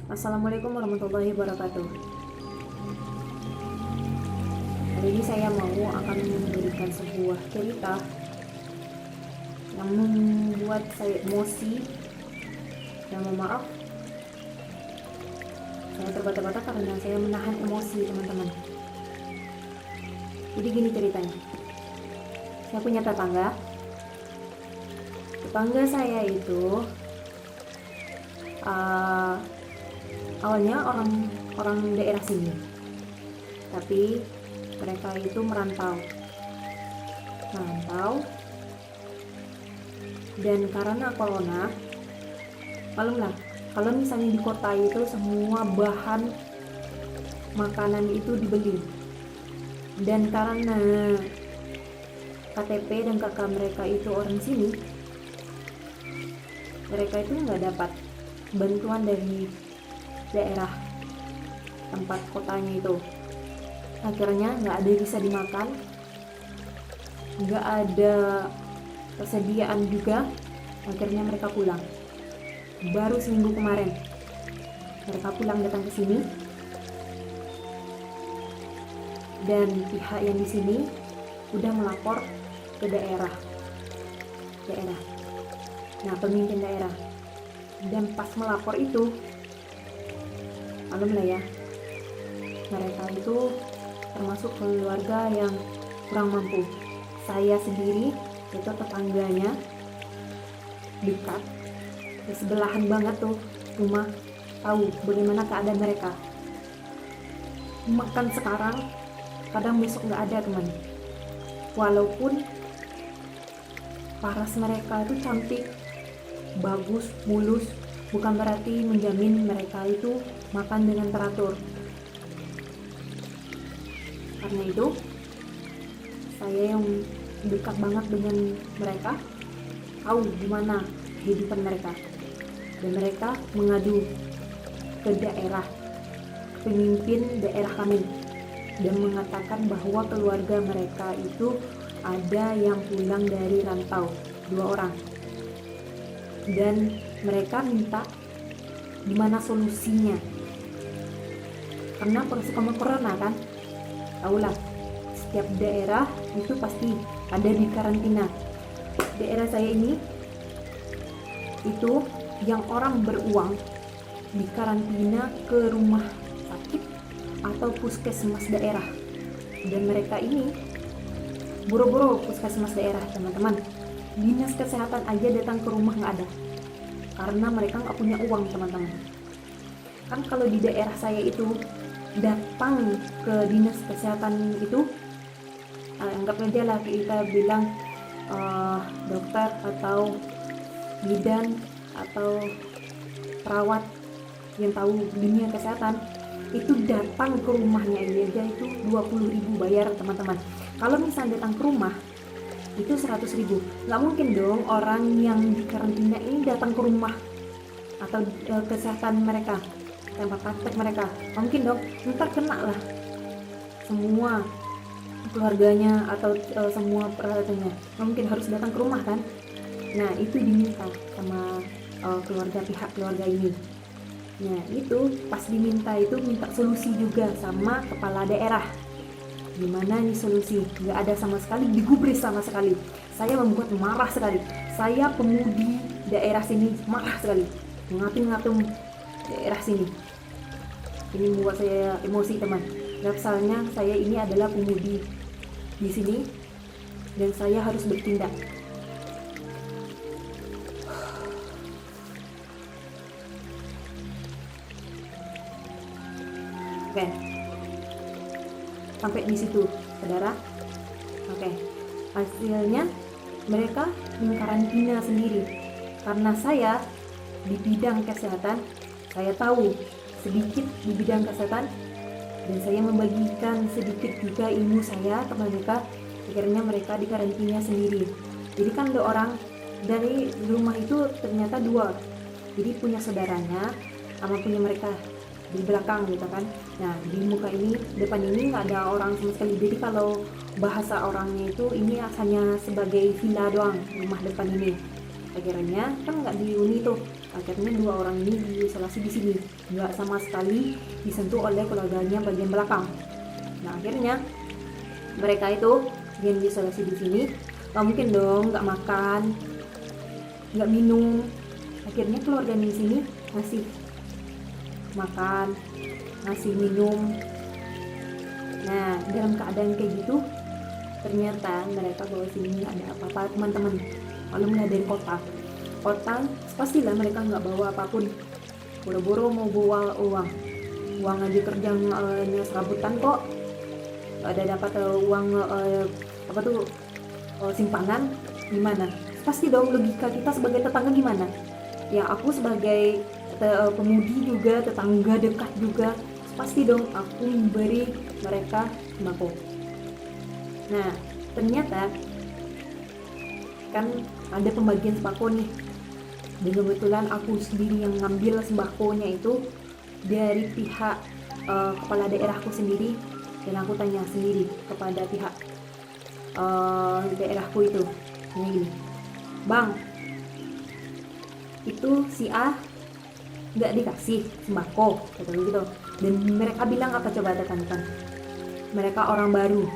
Assalamualaikum warahmatullahi wabarakatuh. Hari ini saya akan memberikan sebuah cerita yang membuat saya emosi dan mohon maaf saya terbata-bata karena saya menahan emosi teman-teman. Jadi gini ceritanya, saya punya tetangga saya itu awalnya orang daerah sini, tapi mereka itu merantau dan karena corona, malumlah kalau misalnya di kota itu semua bahan makanan itu dibeli, dan karena KTP dan KK mereka itu orang sini, mereka itu nggak dapat bantuan dari daerah tempat kotanya itu. Akhirnya nggak ada yang bisa dimakan, nggak ada persediaan juga. Akhirnya mereka pulang. Baru seminggu kemarin mereka pulang datang ke sini, dan pihak yang di sini udah melapor ke daerah. Nah, pemimpin daerah. Dan pas melapor itu, malum lah ya, mereka itu termasuk keluarga yang kurang mampu. Saya sendiri itu tetangganya dekat, sebelahan banget tuh rumah, tahu bagaimana keadaan mereka. Makan sekarang, kadang besok nggak ada teman. Walaupun paras mereka itu cantik, bagus, mulus, bukan berarti menjamin mereka itu makan dengan teratur. Karena itu saya yang dekat banget dengan mereka tahu gimana kehidupan mereka, dan mereka mengadu ke daerah, pemimpin daerah kami, dan mengatakan bahwa keluarga mereka itu ada yang pulang dari rantau, 2 orang, dan mereka minta gimana solusinya. Karena corona kan, tahulah setiap daerah itu pasti ada di karantina. Daerah saya ini itu yang orang beruang di karantina ke rumah sakit atau puskesmas daerah, dan mereka ini boro-boro puskesmas daerah teman-teman, dinas kesehatan aja datang ke rumah nggak ada, karena mereka nggak punya uang teman-teman. Kan kalau di daerah saya itu datang ke dinas kesehatan itu, anggap aja lah kita bilang dokter atau bidan atau perawat yang tahu dunia kesehatan, itu datang ke rumahnya aja itu 20.000 bayar teman-teman. Kalau misalnya datang ke rumah itu 100.000. Nggak mungkin dong orang yang di karantina ini datang ke rumah atau kesehatan mereka, tempat praktek mereka. Nggak mungkin dong, ntar kena lah semua keluarganya atau semua peralatannya. Nggak mungkin, harus datang ke rumah kan. Nah, itu diminta sama pihak keluarga ini. Nah, itu pas diminta itu minta solusi juga sama kepala daerah. Gimana nih solusi? Nggak ada sama sekali, digubris sama sekali. Saya membuat marah sekali. Saya pemudi daerah sini marah sekali, ngatum-ngatum daerah sini. Ini membuat saya emosi teman. Soalnya saya ini adalah pemudi di sini dan saya harus bertindak. Oke. Sampai di situ, saudara. Oke. Hasilnya mereka mengkarantina sendiri. Karena saya di bidang kesehatan, saya tahu sedikit di bidang kesehatan, dan saya membagikan sedikit juga ilmu saya ke mereka. Akhirnya mereka dikarantina sendiri. Jadi kan 2 orang dari rumah itu ternyata 2. Jadi punya saudaranya sama punya mereka di belakang gitu kan. Nah, di muka ini, depan ini nggak ada orang sama sekali. Jadi kalau bahasa orangnya itu ini hanya sebagai villa doang, rumah depan ini. Akhirnya kan nggak dihuni tuh, Akhirnya 2 orang ini diisolasi di sini, nggak sama sekali disentuh oleh keluarganya bagian belakang. Nah akhirnya mereka itu yang diisolasi di sini, nggak mungkin dong nggak makan, nggak minum. Akhirnya keluarganya di sini ngasih makan, ngasih minum. Nah dalam keadaan kayak gitu, ternyata mereka bawa sini nggak ada apa-apa teman-teman. Kalau mulai dari kota pastilah mereka nggak bawa apapun, boro-boro mau bawa uang aja kerjanya serabutan kok, nggak ada dapat uang apa tuh simpanan. Gimana? Pasti dong logika kita sebagai tetangga gimana ya, aku sebagai pemudi juga, tetangga dekat juga, pasti dong aku memberi mereka sembako. Nah ternyata kan ada pembagian sembako nih, dan kebetulan aku sendiri yang ngambil sembakonya itu dari pihak kepala daerahku sendiri, dan aku tanya sendiri kepada pihak daerahku itu, gini, bang, itu si A nggak dikasih sembako, kata gitu. Dan mereka bilang apa coba, tekan-tekan, mereka orang baru.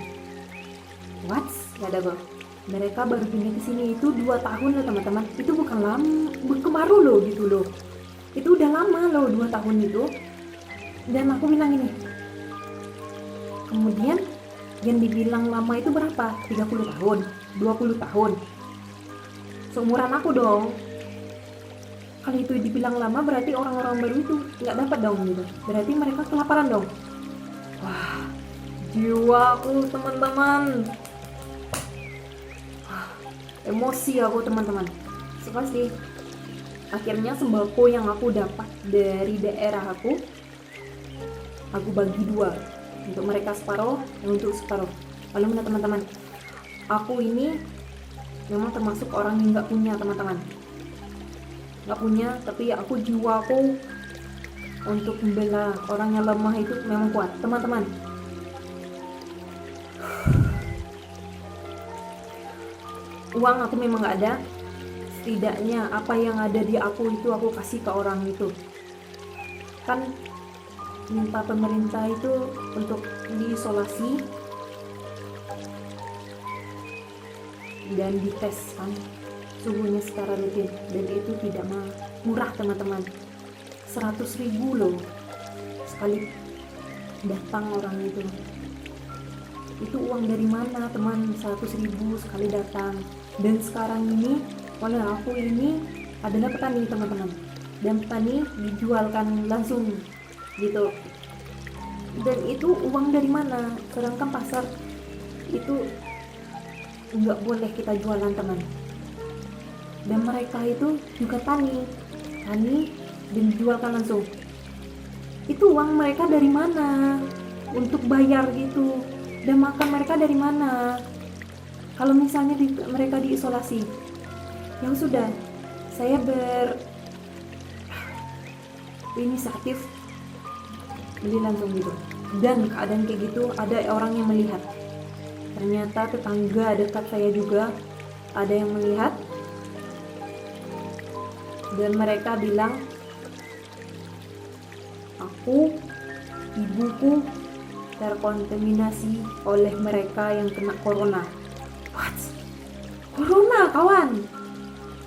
What? Gak ada bang. Mereka baru pindah ke sini itu 2 tahun loh teman-teman. Itu bukan lama, bukan baru loh gitu loh. Itu udah lama loh 2 tahun itu. Dan aku bilang ini. Kemudian yang dibilang lama itu berapa? 30 tahun, 20 tahun. Seumuran aku dong. Kalau itu dibilang lama berarti orang-orang baru itu nggak dapat dong gitu. Berarti mereka kelaparan dong. Wah, jiwa aku teman-teman. Emosi aku teman-teman. Pasti akhirnya sembako yang aku dapat dari daerah aku bagi 2, untuk mereka separuh dan untuk separuh. Lalu mana teman-teman, aku ini memang termasuk orang yang nggak punya teman-teman, nggak punya, tapi aku jiwaku untuk membela orang yang lemah itu memang kuat teman-teman. Uang aku memang nggak ada, setidaknya apa yang ada di aku itu aku kasih ke orang itu. Kan minta pemerintah itu untuk diisolasi dan dites kan suhunya secara rutin, dan itu tidak murah teman-teman. 100.000 loh sekali datang orang itu. Itu uang dari mana teman, 100.000 sekali datang. Dan sekarang ini walau aku ini adalah petani teman-teman, dan petani dijualkan langsung gitu. Dan itu uang dari mana? Sedangkan pasar itu nggak boleh kita jualan teman. Dan mereka itu juga tani dan dijualkan langsung. Itu uang mereka dari mana untuk bayar gitu, dan makan mereka dari mana? Kalau misalnya mereka diisolasi, yang sudah saya berinisiatif beli langsung gitu. Dan keadaan kayak gitu ada orang yang melihat. Ternyata tetangga dekat saya juga ada yang melihat, dan mereka bilang ibuku terkontaminasi oleh mereka yang kena corona. What? Corona kawan?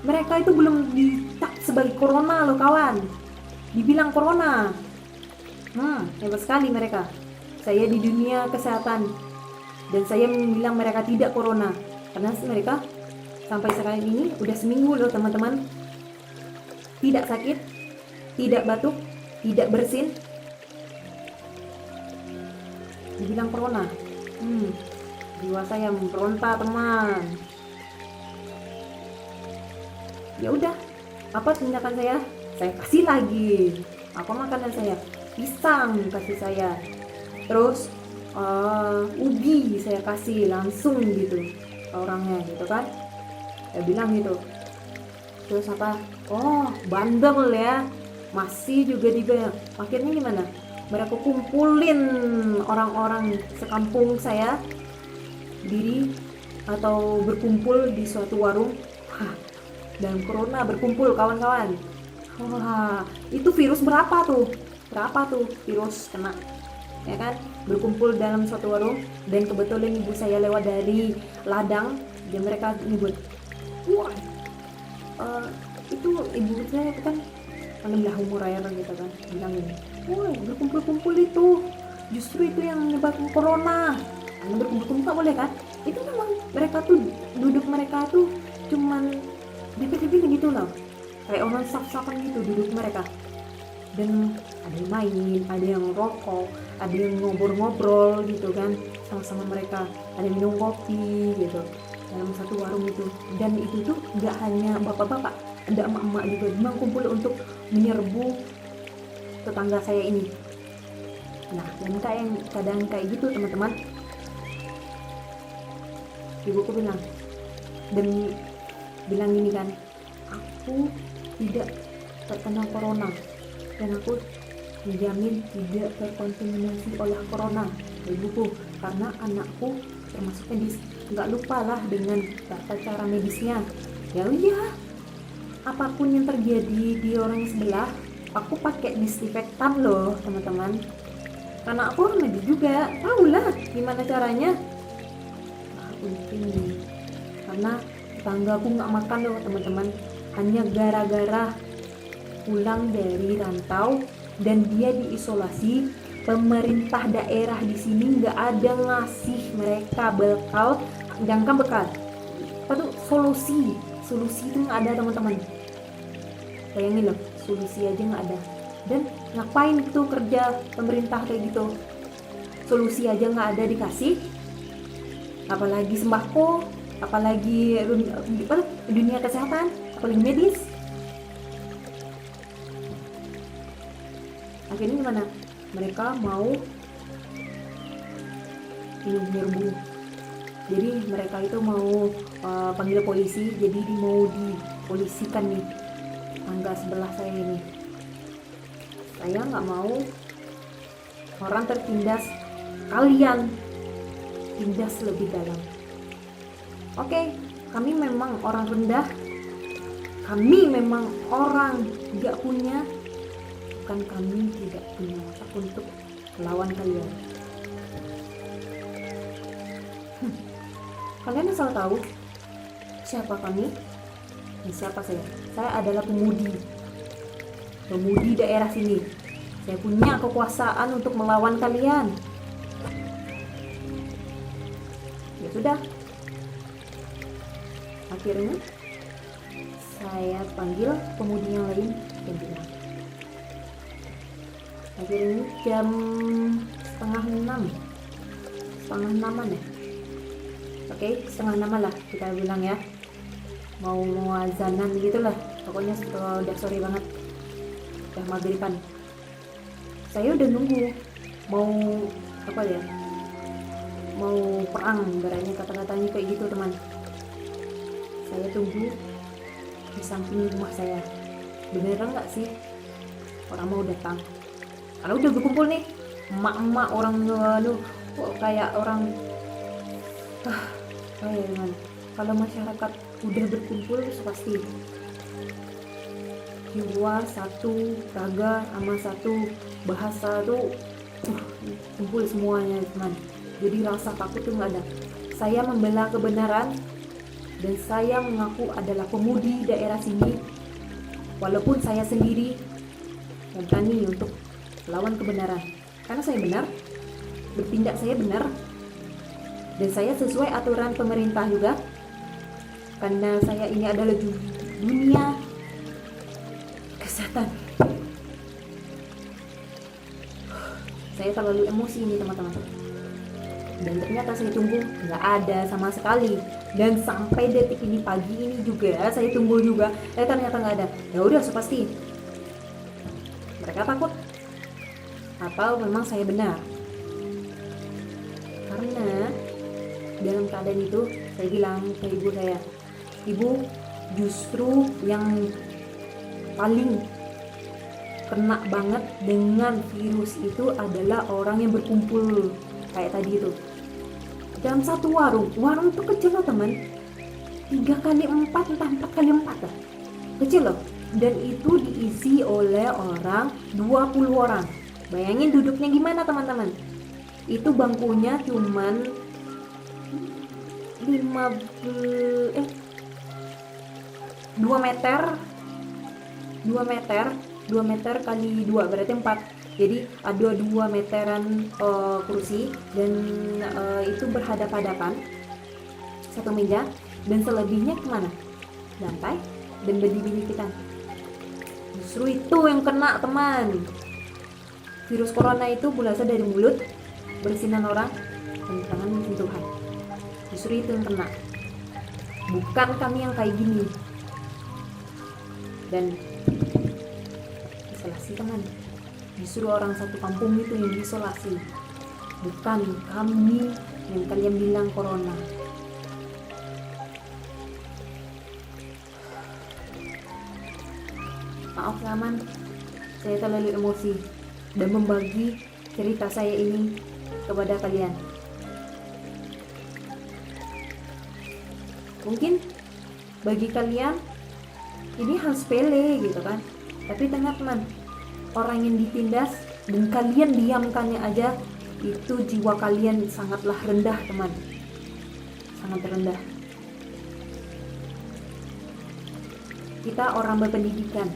Mereka itu belum ditag sebagai corona loh kawan, dibilang corona. Hebat sekali mereka. Saya di dunia kesehatan dan saya bilang mereka tidak corona, karena mereka sampai sekarang ini udah seminggu loh teman-teman, tidak sakit, tidak batuk, tidak bersin, dibilang corona. Jiwa saya memberontak teman. Ya udah, apa tindakan saya? Saya kasih lagi apa makanan saya, pisang kasih saya, terus ubi saya kasih langsung gitu ke orangnya gitu kan. Saya bilang gitu. Terus apa? Oh bandel ya, masih juga dibayar. Akhirnya gimana? Mereka kumpulin orang-orang sekampung saya berkumpul di suatu warung. Dan corona berkumpul kawan-kawan. Wah, itu virus berapa tuh virus kena, ya kan, berkumpul dalam suatu warung. Dan kebetulan ibu saya lewat dari ladang dan mereka nyebut, wah, itu ibu saya kan menambah umur air gitu kan, bilang ini, wah berkumpul-kumpul itu justru itu yang menyebabkan corona. Karena berkumpul-kumpul nggak boleh kan, itu memang mereka tuh duduk mereka tuh cuman deket-deket gitu loh, kayak orang saf-safan gitu duduk mereka. Dan ada yang main, ada yang rokok, ada yang ngobrol-ngobrol gitu kan sama-sama mereka, ada yang minum kopi gitu dalam satu warung itu. Dan itu tuh nggak hanya bapak-bapak, ada emak-emak juga memang kumpul untuk menyerbu tetangga saya ini. Nah, dan kayak yang keadaan kayak gitu teman-teman, ibuku bilang dan bilang gini kan, aku tidak terkena corona dan aku menjamin tidak terkontaminasi oleh corona, ibuku, karena anakku termasuk medis, nggak lupa lah dengan tata cara medisnya. Ya udah, apapun yang terjadi di orang sebelah, aku pakai disinfektan loh teman-teman, karena aku orang medis juga, tahu lah gimana caranya. Nah, penting karena tetanggaku nggak makan loh teman-teman, hanya gara-gara pulang dari rantau dan dia diisolasi. Pemerintah daerah di sini nggak ada ngasih mereka bekal, jangan bekal, apa tuh, solusi itu nggak ada teman-teman. Bayangin loh, solusi aja nggak ada. Dan ngapain tuh kerja pemerintah kayak gitu, solusi aja nggak ada dikasih, apalagi sembako, apalagi dunia kesehatan, apalagi medis. Akhirnya gimana? Mereka mau nyerbu. Jadi mereka itu mau panggil polisi, jadi mau dipolisikan nih tangga sebelah saya ini. Saya nggak mau orang tertindas, kalian tindas lebih dalam. Oke, kami memang orang rendah, kami memang orang nggak punya, bukan kami tidak punya otak untuk melawan kalian. Kalian asal tahu siapa kami dan siapa saya. Saya adalah pemudi daerah sini. Saya punya kekuasaan untuk melawan kalian. Ya sudah, akhirnya saya panggil pemudi yang lain dan bilang, akhirnya jam setengah enaman ya, oke, setengah enam lah kita bilang ya, mau azanan gitu lah, pokoknya udah sore banget, udah maghriban. Saya udah nunggu mau apa ya, mau perang ibaratnya, kata-katanya kayak gitu teman. Saya tunggu di samping rumah saya, beneran nggak sih orang mau datang? Karena udah berkumpul nih emak-emak, orang kok kayak orang kayak gimana, kalau masyarakat udah berkumpul pasti jiwa satu, raga sama satu bahasa tuh kumpul semuanya teman. Jadi rasa takut tuh nggak ada. Saya membela kebenaran dan saya mengaku adalah pemudi daerah sini, walaupun saya sendiri yang berani untuk melawan kebenaran, karena saya benar, bertindak saya benar, dan saya sesuai aturan pemerintah juga, karena saya ini adalah dunia kesehatan. Saya terlalu emosi ini teman-teman, dan ternyata saya tunggu nggak ada sama sekali. Dan sampai detik ini, pagi ini juga saya tunggu juga, ternyata nggak ada. Ya udah, pasti mereka takut atau memang saya benar. Karena dalam keadaan itu saya bilang ke ibu saya, ibu, justru yang paling kena banget dengan virus itu adalah orang yang berkumpul kayak tadi itu dalam satu warung tuh kecil loh teman, 3x4 entah 4x4 lah, kecil loh, dan itu diisi oleh orang 20 orang. Bayangin duduknya gimana teman-teman. Itu bangkunya cuman 2 meter 2 meter kali 2 berarti 4. Jadi ada 2 meteran kursi dan itu berhadap-hadapan satu meja, dan selebihnya kemana? Lantai dan berdiri kita. Justru itu yang kena teman. Virus corona itu berasal dari mulut, bersinan orang, dan tangan sentuhan. Justru itu yang kena. Bukan kami yang kayak gini. Dan isolasi teman. Justru orang satu kampung itu yang diisolasi. Bukan kami yang kalian bilang corona. Maaf teman, saya terlalu emosi dan membagi cerita saya ini kepada kalian. Mungkin bagi kalian ini hal sepele gitu kan, tapi teman-teman, orang yang ditindas dan kalian diamkannya aja, itu jiwa kalian sangatlah rendah teman, sangat rendah. Kita orang berpendidikan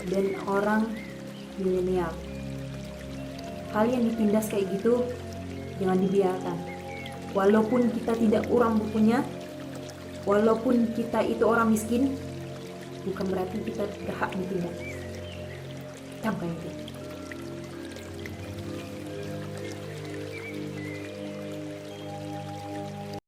dan orang milenial, hal yang ditindas kayak gitu jangan dibiarkan. Walaupun kita tidak orang punya, walaupun kita itu orang miskin, bukan berarti kita berhak ditindas. Sampai itu.